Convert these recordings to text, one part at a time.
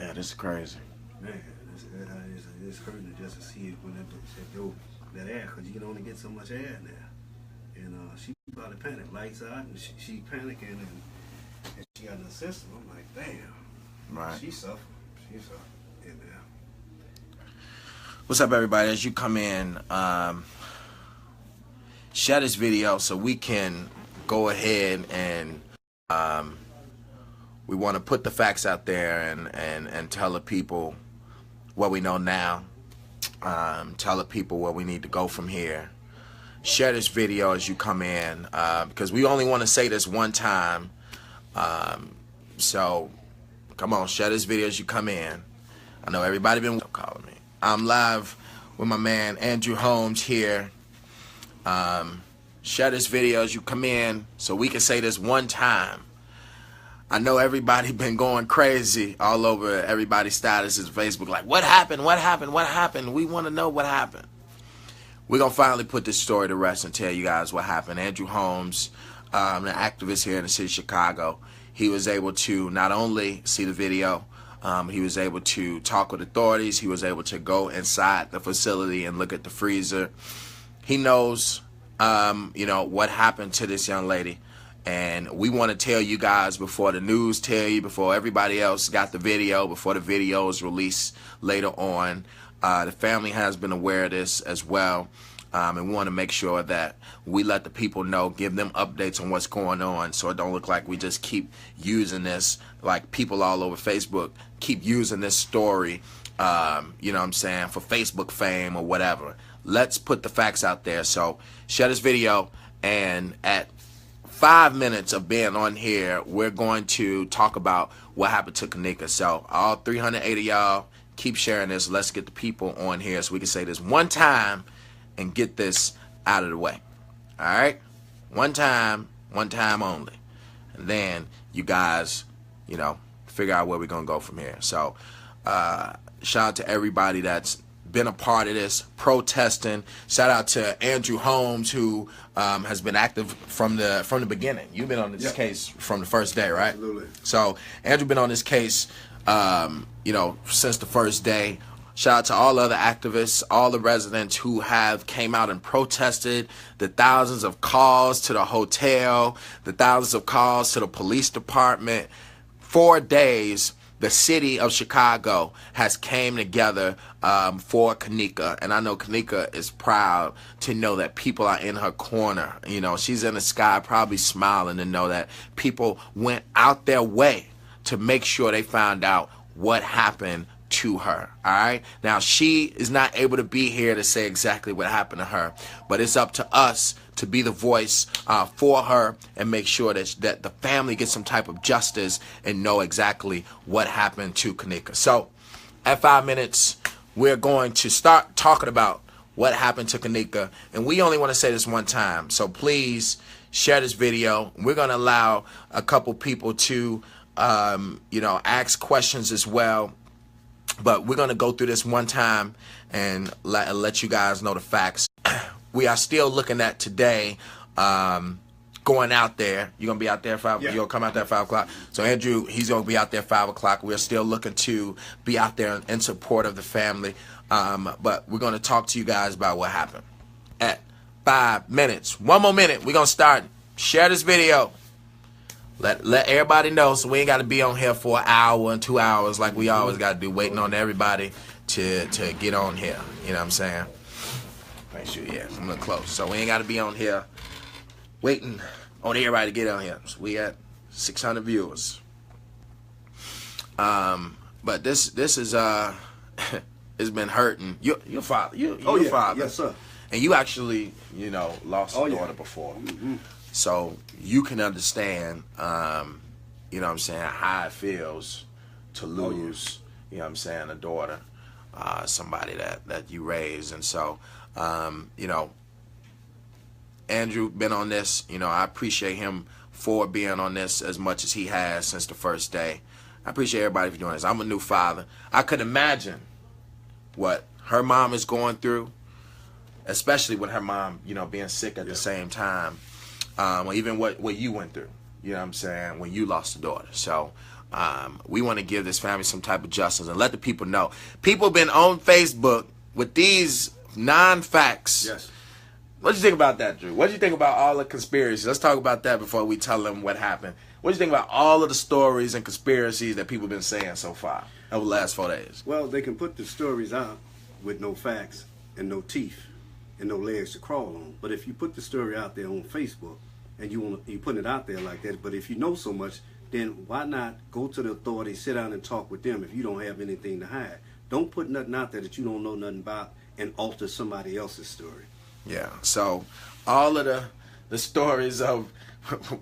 Yeah, this is crazy. Man, it's hurting just to see it when that air, because you can only get so much air in there. And she probably panicked. Lights out, and she panicking, and she got an assistant. I'm like, damn. Right. She suffered. She suffered in there. What's up, everybody? As you come in, share this video so we can go ahead and we want to put the facts out there and tell the people what we know now. Tell the people where we need to go from here. Share this video as you come in, because we only want to say this one time. So come on, share this video as you come in. I know everybody been calling me. I'm live with my man Andrew Holmes here. Share this video as you come in so we can say this one time. I know everybody been going crazy all over everybody's statuses, Facebook, like, what happened? What happened? What happened? We want to know what happened. We're going to finally put this story to rest and tell you guys what happened. Andrew Holmes, an activist here in the city of Chicago, he was able to not only see the video, he was able to talk with authorities. He was able to go inside the facility and look at the freezer. He knows, you know, what happened to this young lady. And we want to tell you guys before the news tell you, before everybody else got the video, before the video is released later on. The family has been aware of this as well. And we want to make sure that we let the people know, give them updates on what's going on, so it don't look like we just keep using this, like people all over Facebook keep using this story, you know what I'm saying, for Facebook fame or whatever. Let's put the facts out there. So share this video, and at 5 minutes of being on here, we're going to talk about what happened to Kenneka. So all 380 y'all, keep sharing this. Let's get the people on here so we can say this one time and get this out of the way. All right? One time only. And then you guys, you know, figure out where we're going to go from here. So shout out to everybody that's been a part of this, protesting. Shout out to Andrew Holmes, who has been active from the beginning. You've been on this case from the first day, right? Absolutely. So Andrew been on this case, you know, since the first day. Shout out to all other activists, all the residents who have came out and protested, the thousands of calls to the hotel, the thousands of calls to the police department. 4 days, the city of Chicago has came together for Kenneka. And I know Kenneka is proud to know that people are in her corner. You know, she's in the sky probably smiling to know that people went out their way to make sure they found out what happened to her. All right, now she is not able to be here to say exactly what happened to her, but it's up to us to be the voice for her and make sure that the family gets some type of justice and know exactly what happened to Kenneka. So at 5 minutes, we're going to start talking about what happened to Kenneka, and we only want to say this one time, so please share this video. We're going to allow a couple people to you know, ask questions as well. But we're going to go through this one time and let you guys know the facts. We are still looking at today going out there. You're going to be out there at 5? Yeah. You're going to come out there at 5 o'clock. So Andrew, he's going to be out there at 5 o'clock. We're still looking to be out there in support of the family. But we're going to talk to you guys about what happened at 5 minutes. One more minute. We're going to start. Share this video. Let everybody know, so we ain't got to be on here for an hour and 2 hours like we always got to do, waiting on everybody to get on here. You know what I'm saying? Make sure, yeah, I'm a little close. So we ain't got to be on here waiting on everybody to get on here. So we got 600 viewers. But this is it's been hurting. Your father, your father. Yes, sir. And you actually, you know, lost a daughter before. Mm-hmm. So you can understand, you know what I'm saying, how it feels to lose, you know what I'm saying, a daughter, somebody that you raised. And so, you know, Andrew been on this. You know, I appreciate him for being on this as much as he has since the first day. I appreciate everybody for doing this. I'm a new father. I could imagine what her mom is going through, especially with her mom, you know, being sick at the same time. Even what you went through, you know what I'm saying, when you lost a daughter. So We want to give this family some type of justice and let the people know. People been on Facebook with these non-facts. Yes. What do you think about that, Drew? What do you think about all the conspiracies? Let's talk about that before we tell them what happened. What do you think about all of the stories and conspiracies that people have been saying so far over the last 4 days? Well, they can put the stories out with no facts and no teeth and no legs to crawl on. But if you put the story out there on Facebook and you put it out there like that, but if you know so much, then why not go to the authorities, sit down and talk with them if you don't have anything to hide? Don't put nothing out there that you don't know nothing about and alter somebody else's story. Yeah, so all of the stories of,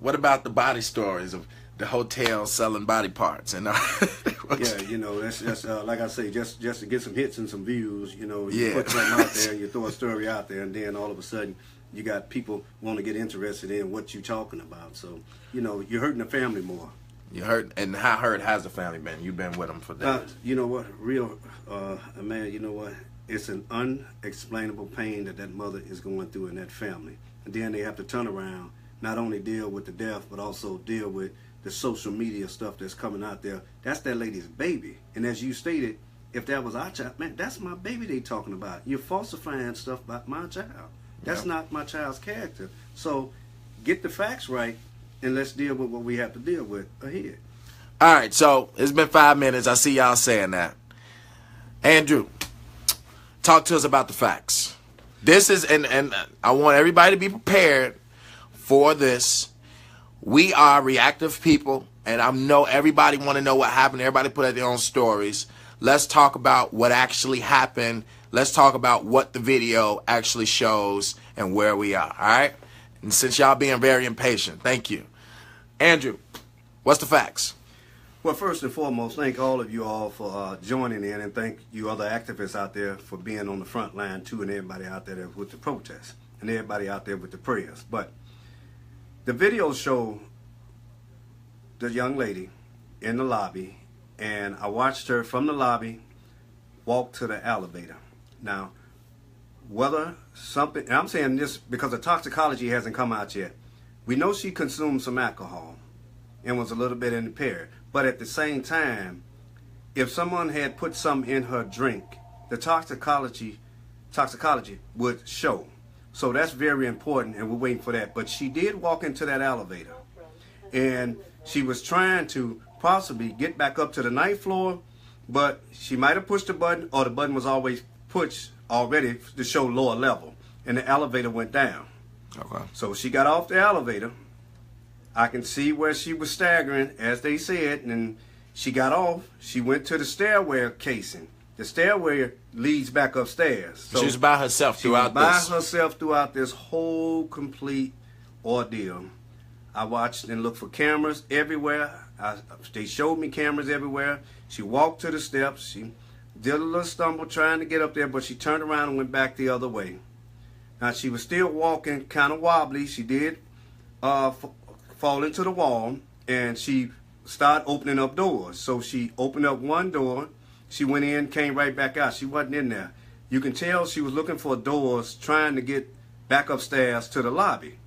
what about the body stories of the hotel selling body parts? And yeah, you know, that's like I say, just to get some hits and some views, you know, you Yeah. put something out there, you throw a story out there, and then all of a sudden you got people want to get interested in what you're talking about. So, you know, you're hurting the family more. You hurt, and how hurt has the family been? You've been with them for days. You know what, man, you know what? It's an unexplainable pain that mother is going through in that family. And then they have to turn around, not only deal with the death, but also deal with the social media stuff that's coming out there. That's that lady's baby. And as you stated, if that was our child, man, that's my baby they talking about. You're falsifying stuff about my child. That's not my child's character. So get the facts right, and let's deal with what we have to deal with ahead. All right, so it's been 5 minutes. I see y'all saying that. Andrew, talk to us about the facts. This is, and I want everybody to be prepared for this. We are reactive people, and I know everybody want to know what happened. Everybody put out their own stories. Let's talk about what actually happened. Let's talk about what the video actually shows and where we are, all right? And since y'all being very impatient, thank you. Andrew, what's the facts? Well, first and foremost, thank all of you all for joining in, and thank you other activists out there for being on the front line too, and everybody out there with the protests, and everybody out there with the prayers. But the videos show the young lady in the lobby, and I watched her from the lobby walk to the elevator. Now, whether something, and I'm saying this because the toxicology hasn't come out yet, we know she consumed some alcohol and was a little bit impaired. But at the same time, if someone had put some in her drink, the toxicology would show. So that's very important, and we're waiting for that. But she did walk into that elevator, and she was trying to possibly get back up to the ninth floor, but she might have pushed the button, or the button was always pushed already to show lower level, and the elevator went down. Okay. So she got off the elevator. I can see where she was staggering, as they said, and she got off. She went to the stairway casing. The stairway leads back upstairs. So she was by herself throughout this. She was by herself throughout this whole complete ordeal. I watched and looked for cameras everywhere. They showed me cameras everywhere. She walked to the steps. She did a little stumble trying to get up there, but she turned around and went back the other way. Now, she was still walking kind of wobbly. She did fall into the wall, and she started opening up doors. So she opened up one door. She went in, came right back out. She wasn't in there. You can tell she was looking for doors, trying to get back upstairs to the lobby.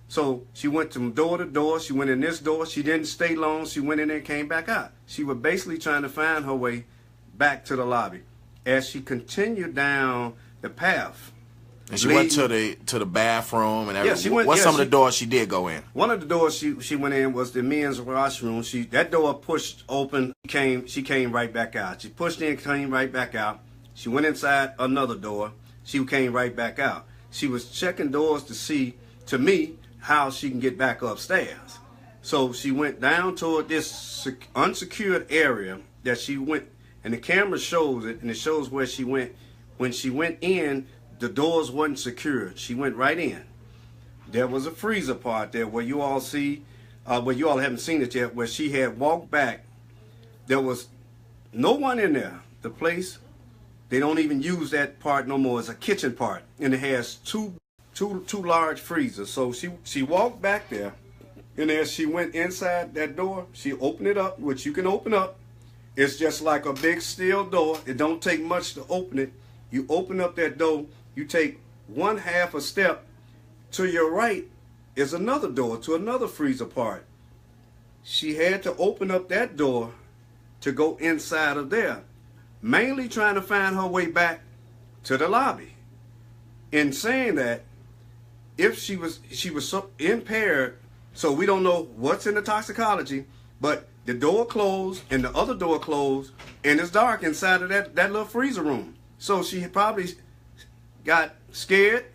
So she went from door to door. She went in this door. She didn't stay long. She went in there and came back out. She was basically trying to find her way back to the lobby. As she continued down the path, and she went to the bathroom and everything. Yeah, she went. What's some of the doors she did go in? One of the doors she went in was the men's washroom. That door pushed open. She came right back out. She pushed in, came right back out. She went inside another door. She came right back out. She was checking doors to see, to me, how she can get back upstairs. So she went down toward this unsecured area that she went, and the camera shows it, and it shows where she went. When she went in, the doors wasn't secured. She went right in. There was a freezer part there where you all see, where you all haven't seen it yet, where she had walked back. There was no one in there. The place, they don't even use that part no more. It's a kitchen part, and it has two large freezers. So she walked back there, and as she went inside that door, she opened it up, which you can open up. It's just like a big steel door. It don't take much to open it. You open up that door. You take one half a step to your right is another door to another freezer part. she had to open up that door to go inside of there, mainly trying to find her way back to the lobby. In saying that, if she was so impaired, so we don't know what's in the toxicology, but the door closed and the other door closed, and it's dark inside of that little freezer room. So she probably got scared,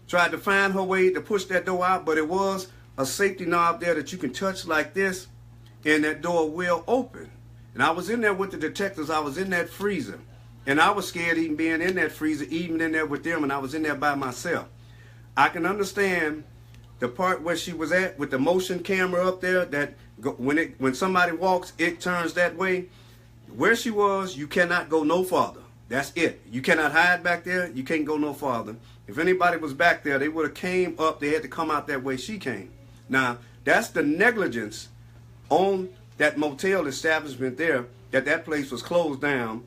tried to find her way to push that door out, but it was a safety knob there that you can touch like this, and that door will open. And I was in there with the detectives. I was in that freezer, and I was scared even being in that freezer, even in there with them, and I was in there by myself. I can understand the part where she was at with the motion camera up there, that when somebody walks, it turns that way. Where she was, you cannot go no farther. That's it. You cannot hide back there. You can't go no farther. If anybody was back there, they would have came up. They had to come out that way she came. Now, that's the negligence on that motel establishment there, that place was closed down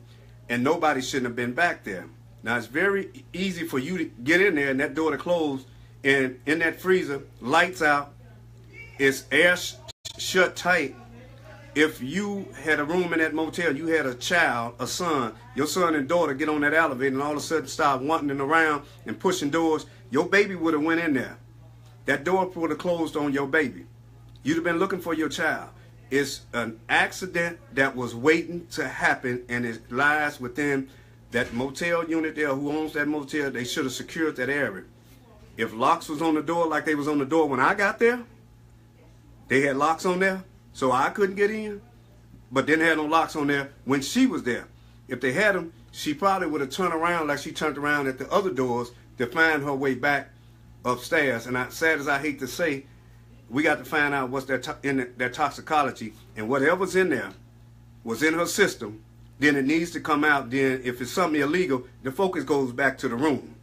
and nobody shouldn't have been back there. Now, it's very easy for you to get in there and that door to close, and in that freezer, lights out, it's air shut tight. If you had a room in that motel, you had a child, a son, your son and daughter get on that elevator and all of a sudden start wandering around and pushing doors, your baby would have went in there. That door would have closed on your baby. You'd have been looking for your child. It's an accident that was waiting to happen, and it lies within that motel unit there. Who owns that motel? They should have secured that area. If locks was on the door like they was on the door when I got there, they had locks on there, so I couldn't get in, but didn't have no locks on there when she was there. If they had them, she probably would have turned around like she turned around at the other doors to find her way back upstairs. And sad as I hate to say, we got to find out what's in their toxicology, and whatever's in there was in her system, then it needs to come out. Then if it's something illegal, the focus goes back to the room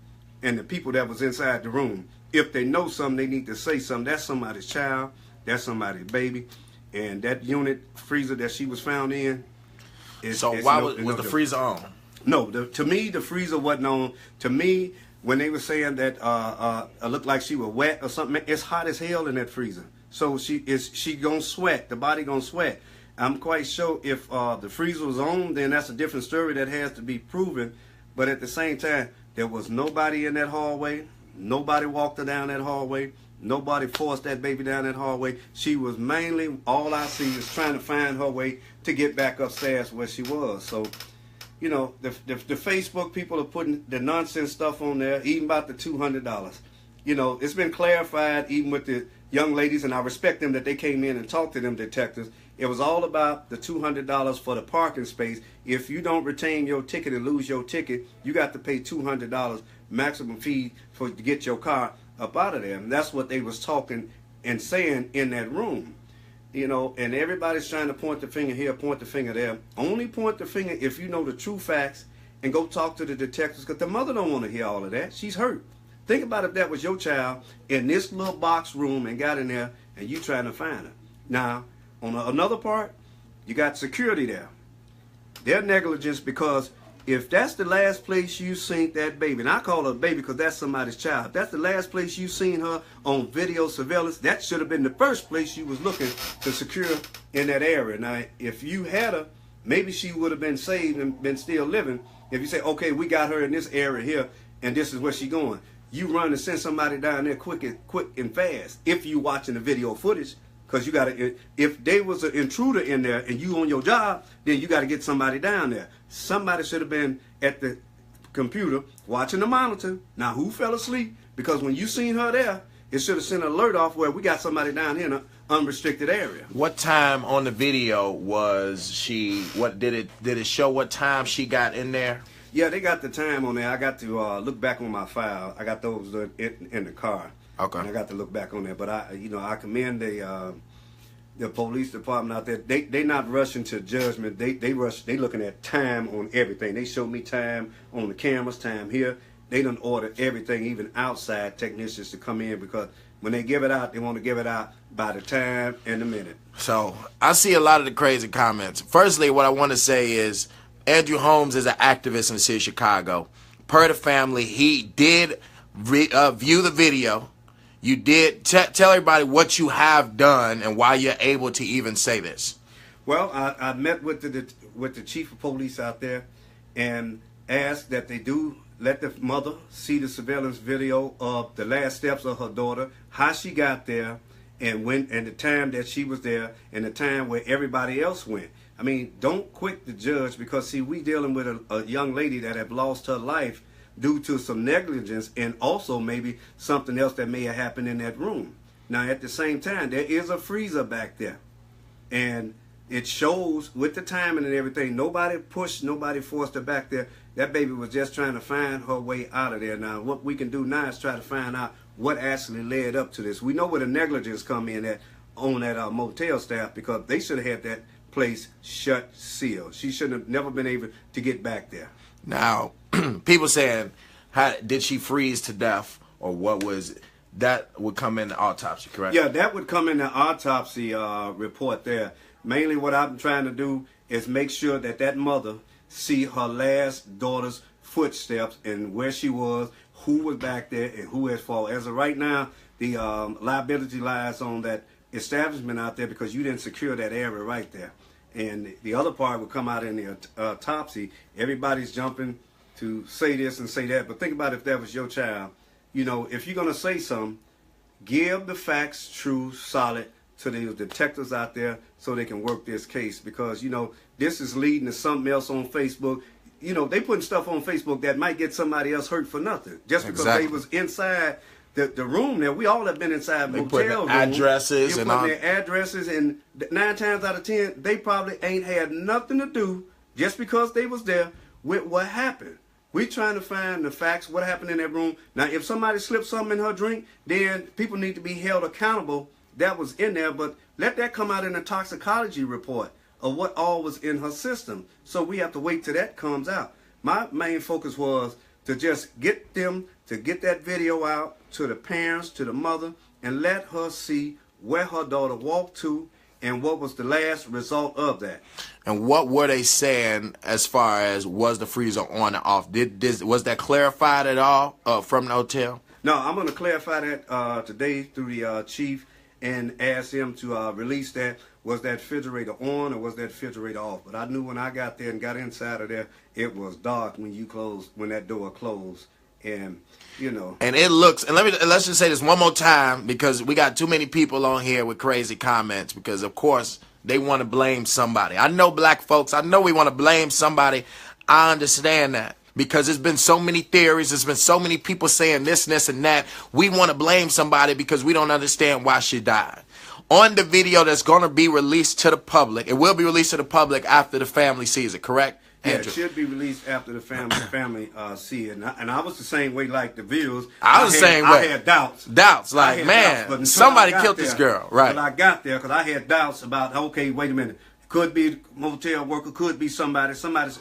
and the people that was inside the room. If they know something, they need to say something. That's somebody's child, that's somebody's baby, and that unit freezer that she was found in. So why was the freezer on? No, to me the freezer wasn't on. To me, when they were saying that it looked like she was wet or something, it's hot as hell in that freezer. So she gonna sweat. The body gonna sweat. I'm quite sure if the freezer was on, then that's a different story that has to be proven. But at the same time, there was nobody in that hallway. Nobody walked her down that hallway. Nobody forced that baby down that hallway. She was mainly, all I see is trying to find her way to get back upstairs where she was. So, you know, the Facebook people are putting the nonsense stuff on there, even about the $200. You know, it's been clarified even with the young ladies, and I respect them that they came in and talked to them detectives. It was all about the $200 for the parking space. If you don't retain your ticket and lose your ticket, you got to pay $200 maximum fee to get your car up out of there. And that's what they was talking and saying in that room. You know, and everybody's trying to point the finger here, point the finger there. Only point the finger if you know the true facts, and go talk to the detectives, because the mother don't want to hear all of that. She's hurt. Think about if that was your child in this little box room and got in there and you trying to find her. Now, on another part, you got security there. They're negligence, because if that's the last place you seen that baby, and I call her a baby because that's somebody's child, if that's the last place you seen her on video surveillance, that should have been the first place you was looking to secure in that area. Now, if you had her, maybe she would have been saved and been still living. If you say, okay, we got her in this area here, and this is where she going, you run and send somebody down there quick and fast. If you watching the video footage, because you got to, if there was an intruder in there and you on your job, then you got to get somebody down there. Somebody should have been at the computer watching the monitor. Now, who fell asleep? Because when you seen her there, it should have sent an alert off where we got somebody down here in an unrestricted area. What time on the video was she? What did it show? What time she got in there? Yeah, they got the time on there. I got to look back on my file. I got those in the car. Okay. And I got to look back on that. But I commend the police department out there. They not rushing to judgment. They looking at time on everything. They showed me time on the cameras, time here. They done order everything, even outside technicians to come in, because when they give it out, they want to give it out by the time and the minute. So I see a lot of the crazy comments. Firstly, what I want to say is Andrew Holmes is an activist in the city of Chicago. Per the family, he did view the video. you did. Tell everybody what you have done and why you're able to even say this. Well, I met with the chief of police out there and asked that they do let the mother see the surveillance video of the last steps of her daughter, how she got there, and when, and the time that she was there, and the time where everybody else went. I mean, don't quit the judge, because see, we dealing with a young lady that have lost her life due to some negligence, and also maybe something else that may have happened in that room. Now, at the same time, there is a freezer back there, and it shows with the timing and everything. Nobody pushed, nobody forced her back there. That baby was just trying to find her way out of there. Now, what we can do now is try to find out what actually led up to this. We know where the negligence come in at on that motel staff, because they should have had that place shut, sealed. She shouldn't have never been able to get back there. Now, people saying, did she freeze to death, or what was that? Would come in the autopsy, correct? Yeah, that would come in the autopsy report there. Mainly what I'm trying to do is make sure that that mother see her last daughter's footsteps and where she was, who was back there, and who has fallen. As of right now, the liability lies on that establishment out there, because you didn't secure that area right there. And the other part will come out in the autopsy. Everybody's jumping to say this and say that, but think about if that was your child. You know, if you're going to say something, give the facts true, solid, to the detectives out there so they can work this case, because, you know, this is leading to something else on Facebook. You know, they putting stuff on Facebook that might get somebody else hurt for nothing, just because they was inside the room there. We all have been inside motel rooms. Addresses and their addresses, and 9 times out of 10, they probably ain't had nothing to do, just because they was there, with what happened. We trying to find the facts, what happened in that room. Now, if somebody slipped something in her drink, then people need to be held accountable. That was in there, but let that come out in a toxicology report of what all was in her system. So we have to wait till that comes out. My main focus was to just get them to get that video out to the parents, to the mother, and let her see where her daughter walked to and what was the last result of that. And what were they saying as far as was the freezer on and off? Was that clarified at all from the hotel? No, I'm going to clarify that today through the chief, and asked him to release that. Was that refrigerator on or was that refrigerator off? But I knew when I got there and got inside of there, it was dark when that door closed. And, you know. And it looks, and let's just say this one more time, because we got too many people on here with crazy comments, because of course they want to blame somebody. I know black folks, I know we want to blame somebody. I understand that. Because there's been so many theories, there's been so many people saying this, and that. We want to blame somebody because we don't understand why she died. On the video that's going to be released to the public, it will be released to the public after the family sees it, correct? Yeah, Andrew? It should be released after the family see it. And I was the same way like the views. I was the same way. I had doubts. Like, man, somebody killed this girl. Right. But I got there because I had doubts about, okay, wait a minute. Could be a motel worker, could be somebody,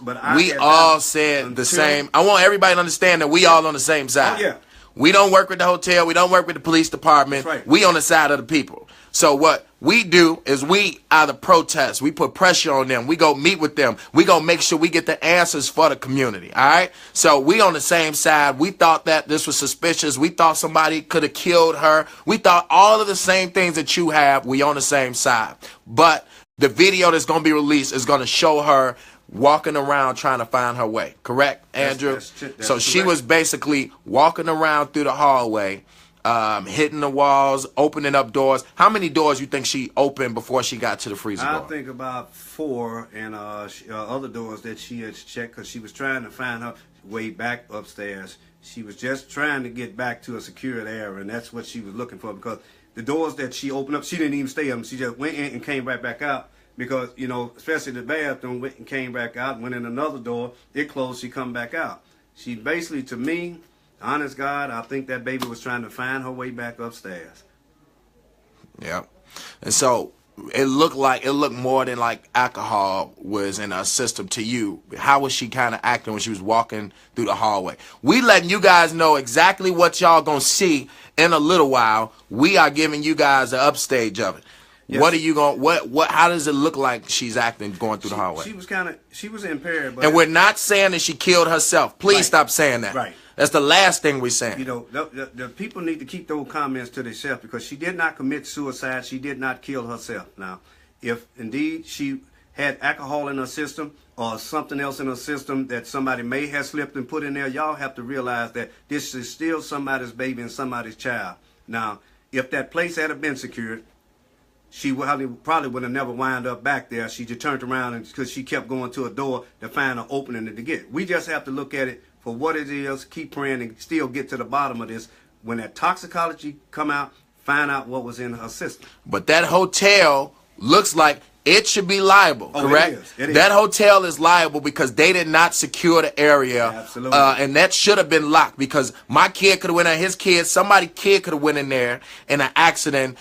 but we all said the same. I want everybody to understand that we all on the same side. Oh, yeah. We don't work with the hotel. We don't work with the police department. That's right. We on the side of the people. So what we do is we either protest, we put pressure on them, we go meet with them, we go make sure we get the answers for the community. All right. So we on the same side. We thought that this was suspicious. We thought somebody could have killed her. We thought all of the same things that you have. We on the same side. But the video that's going to be released is going to show her walking around trying to find her way. Correct, Andrew? That's so she was basically walking around through the hallway, hitting the walls, opening up doors. How many doors you think she opened before she got to the freezer door? I think about 4, and other doors that she had checked, because she was trying to find her way back upstairs. She was just trying to get back to a secured area, and that's what she was looking for, because the doors that she opened up, she didn't even stay up. She just went in and came right back out, because, you know, especially the bathroom, went and came back out, went in another door, it closed, she come back out. She basically, to me, honest God, I think that baby was trying to find her way back upstairs. Yeah. And so it looked more than like alcohol was in her system to you. How was she kind of acting when she was walking through the hallway? We letting you guys know exactly what y'all gonna see in a little while. We are giving you guys the upstage of it. Yes. What are you going? What? How does it look like she's acting going through the hallway? She was impaired, but and we're not saying that she killed herself. Please right. stop saying that. Right. That's the last thing we're saying. You know, the people need to keep those comments to themselves because she did not commit suicide. She did not kill herself. Now, if indeed she had alcohol in her system or something else in her system that somebody may have slipped and put in there, y'all have to realize that this is still somebody's baby and somebody's child. Now, if that place had been secured, she probably would have never wound up back there. She just turned around because she kept going to a door to find an opening to get. We just have to look at it for what it is, keep praying, and still get to the bottom of this. When that toxicology come out, find out what was in her system. But that hotel looks like it should be liable, correct? It is. That hotel is liable because they did not secure the area. Absolutely. And that should have been locked because my kid could have went in, his kid, somebody's kid could have went in there and an accident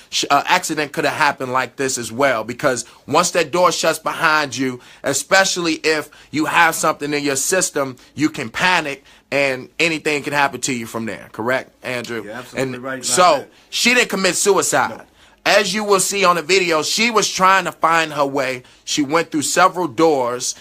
could have happened like this as well. Because once that door shuts behind you, especially if you have something in your system, you can panic and anything can happen to you from there, correct, Andrew? You're absolutely right about so that. she didn't commit suicide. No. As you will see on the video, she was trying to find her way. She went through several doors.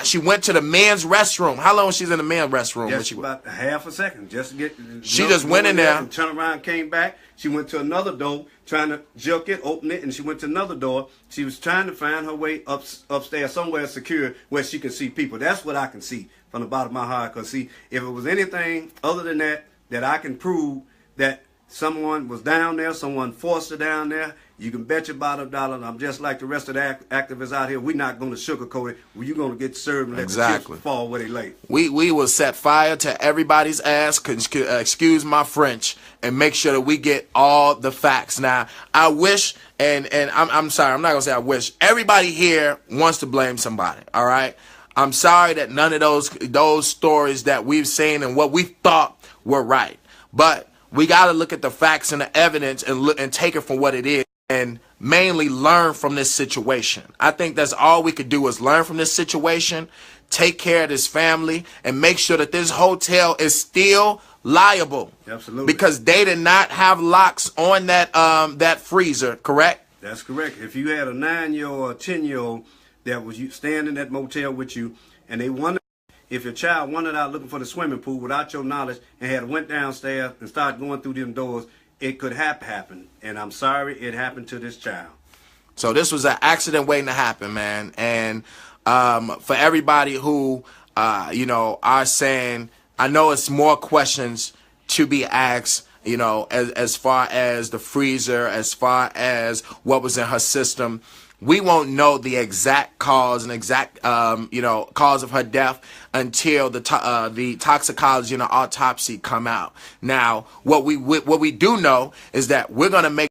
She went to the men's restroom. How long was she in the men's restroom? Just about half a second. Just to get. She just went in there. And turned around, came back. She went to another door, trying to jerk it, open it, and she went to another door. She was trying to find her way upstairs, somewhere secure where she could see people. That's what I can see from the bottom of my heart. Because, see, if it was anything other than that I can prove that someone was down there, someone forced her down there, you can bet your bottom dollar. I'm just like the rest of the activists out here. We're not going to sugarcoat it. Well, you're going to get served and let the chips fall where they lay. We will set fire to everybody's ass, excuse my French, and make sure that we get all the facts. Now, I wish, and I'm sorry, I'm not going to say I wish. Everybody here wants to blame somebody, all right? I'm sorry that none of those stories that we've seen and what we thought were right. But we got to look at the facts and the evidence and take it for what it is and mainly learn from this situation. I think that's all we could do is learn from this situation, take care of this family, and make sure that this hotel is still liable. Absolutely. Because they did not have locks on that freezer, correct? That's correct. If you had a 9-year-old or a 10-year-old that was staying in that motel with you and they wanted, if your child wandered out looking for the swimming pool without your knowledge and had went downstairs and started going through them doors, it could happen. And I'm sorry it happened to this child. So this was an accident waiting to happen, man. And for everybody who, are saying, I know it's more questions to be asked, as far as the freezer, as far as what was in her system. We won't know the exact cause and cause of her death until the toxicology and the autopsy come out. Now, what we do know is that we're gonna make